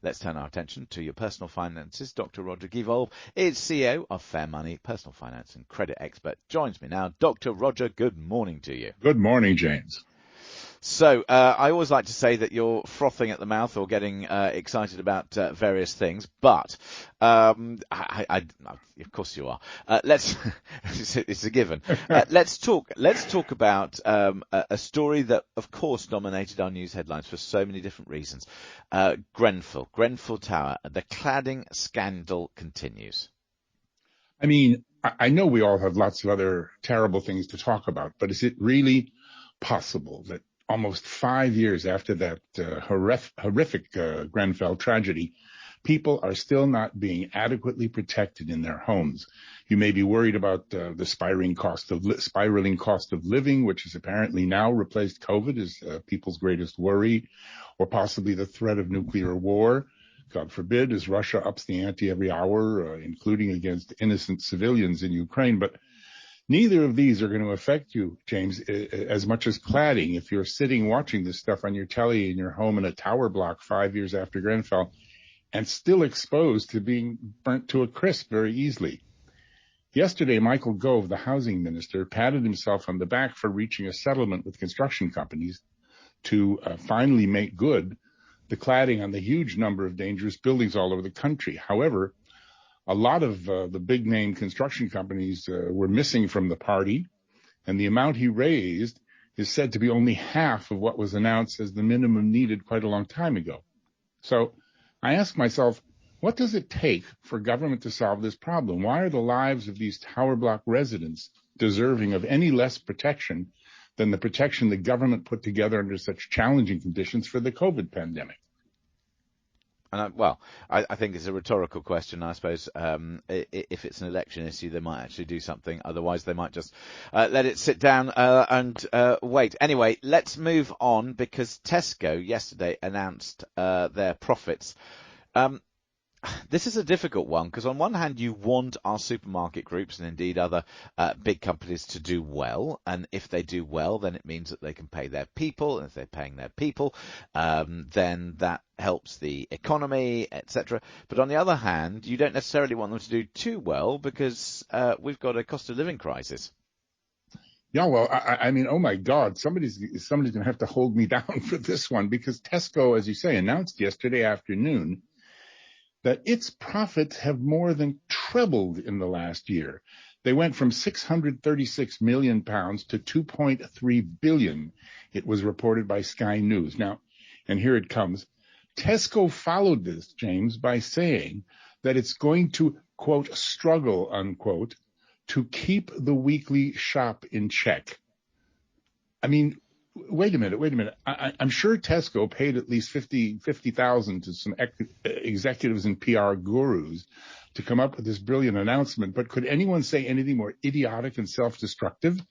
let's turn our attention to your personal finances. Dr. Roger Givolve is CEO of Fair Money, personal finance and credit expert. Joins me now. Dr. Roger, good morning to you. Good morning, James. So I always like to say that you're frothing at the mouth or getting excited about various things, but of course you are. It's a given. Let's talk about a story that, of course, dominated our news headlines for so many different reasons. Grenfell Tower, the cladding scandal continues. I mean, I know we all have lots of other terrible things to talk about, but is it really possible that almost 5 years after that horrific Grenfell tragedy, people are still not being adequately protected in their homes? You may be worried about the spiraling cost of living, which has apparently now replaced COVID as people's greatest worry, or possibly the threat of nuclear war. God forbid, as Russia ups the ante every hour, including against innocent civilians in Ukraine. But neither of these are going to affect you, James, as much as cladding. If you're sitting watching this stuff on your telly in your home in a tower block 5 years after Grenfell and still exposed to being burnt to a crisp very easily. Yesterday, Michael Gove, the housing minister, patted himself on the back for reaching a settlement with construction companies to finally make good the cladding on the huge number of dangerous buildings all over the country. However, a lot of the big-name construction companies were missing from the party, and the amount he raised is said to be only half of what was announced as the minimum needed quite a long time ago. So I ask myself, what does it take for government to solve this problem? Why are the lives of these tower block residents deserving of any less protection than the protection the government put together under such challenging conditions for the COVID pandemic? And I think it's a rhetorical question. I suppose if it's an election issue, they might actually do something. Otherwise, they might just let it sit down and wait. Anyway, let's move on, because Tesco yesterday announced their profits. This is a difficult one, because on one hand you want our supermarket groups and indeed other big companies to do well, and if they do well, then it means that they can pay their people, and if they're paying their people, then that helps the economy, etc. But on the other hand, you don't necessarily want them to do too well, because we've got a cost of living crisis. Yeah, well, I mean, oh my God, somebody's going to have to hold me down for this one, because Tesco, as you say, announced yesterday afternoon that its profits have more than trebled in the last year. They went from £636 million to £2.3 billion, it was reported by Sky News. Now, and here it comes. Tesco followed this, James, by saying that it's going to, quote, struggle, unquote, to keep the weekly shop in check. I mean, wait a minute. I'm sure Tesco paid at least $50,000 to some executives and PR gurus to come up with this brilliant announcement. But could anyone say anything more idiotic and self-destructive?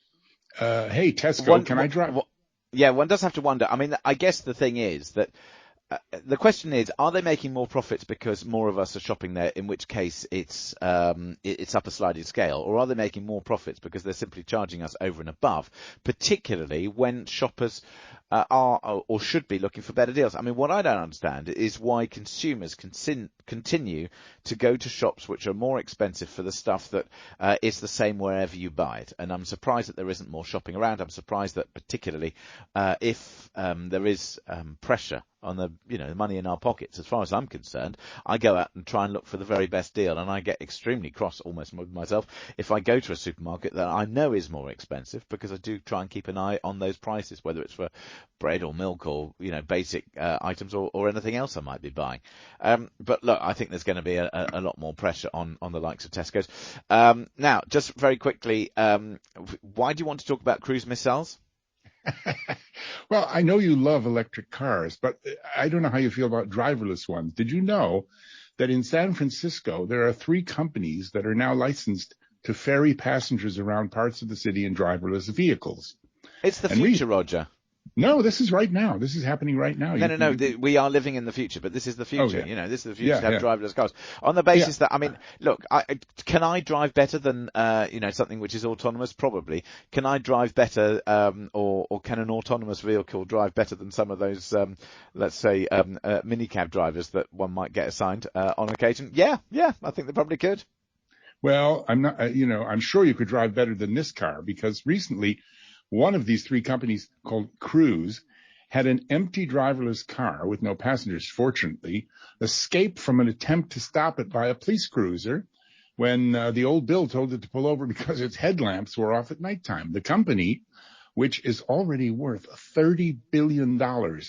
Hey, Tesco, can I drive? Yeah, one does have to wonder. I mean, I guess the thing is that the question is, are they making more profits because more of us are shopping there, in which case it's up a sliding scale, or are they making more profits because they're simply charging us over and above, particularly when shoppers are or should be looking for better deals? I mean, what I don't understand is why consumers continue to go to shops which are more expensive for the stuff that is the same wherever you buy it. And I'm surprised that there isn't more shopping around. I'm surprised that particularly if there is pressure on the money in our pockets. As far as I'm concerned, I go out and try and look for the very best deal, and I get extremely cross almost with myself if I go to a supermarket that I know is more expensive, because I do try and keep an eye on those prices, whether it's for bread or milk or basic items or anything else I might be buying. But look, I think there's going to be a lot more pressure on the likes of Tesco's. Now, just very quickly, why do you want to talk about cruise missiles? Well, I know you love electric cars, but I don't know how you feel about driverless ones. Did you know that in San Francisco, there are 3 companies that are now licensed to ferry passengers around parts of the city in driverless vehicles? It's the future, Roger. No, this is right now. This is happening right now. No, You no, can, no. you can, We are living in the future, but this is the oh future. yeah, You know, this is the future yeah, to have yeah, driverless cars. On the yeah. basis that, I mean, look, can I drive better than, something which is autonomous? Probably. Can I drive better, or can an autonomous vehicle drive better than some of those, let's say, minicab drivers that one might get assigned on occasion? Yeah, yeah. I think they probably could. Well, I'm not, I'm sure you could drive better than this car because recently one of these three companies called Cruise had an empty driverless car with no passengers, fortunately, escape from an attempt to stop it by a police cruiser when the old Bill told it to pull over because its headlamps were off at nighttime. The company, which is already worth $30 billion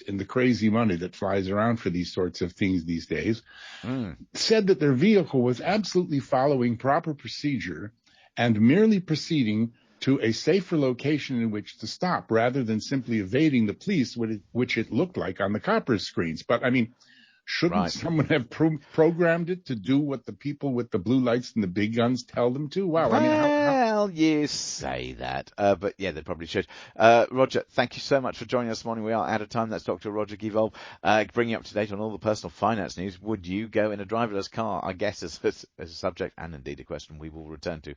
in the crazy money that flies around for these sorts of things these days, Mm, said that their vehicle was absolutely following proper procedure and merely proceeding to a safer location in which to stop rather than simply evading the police, which it looked like on the copper screens. But I mean, shouldn't right. someone have programmed it to do what the people with the blue lights and the big guns tell them to? Wow. I mean, how Well, you say that, but yeah, they probably should. Roger, thank you so much for joining us this morning. We are out of time. That's Dr. Roger Givol, bringing you up to date on all the personal finance news. Would you go in a driverless car? I guess as a subject and indeed a question we will return to.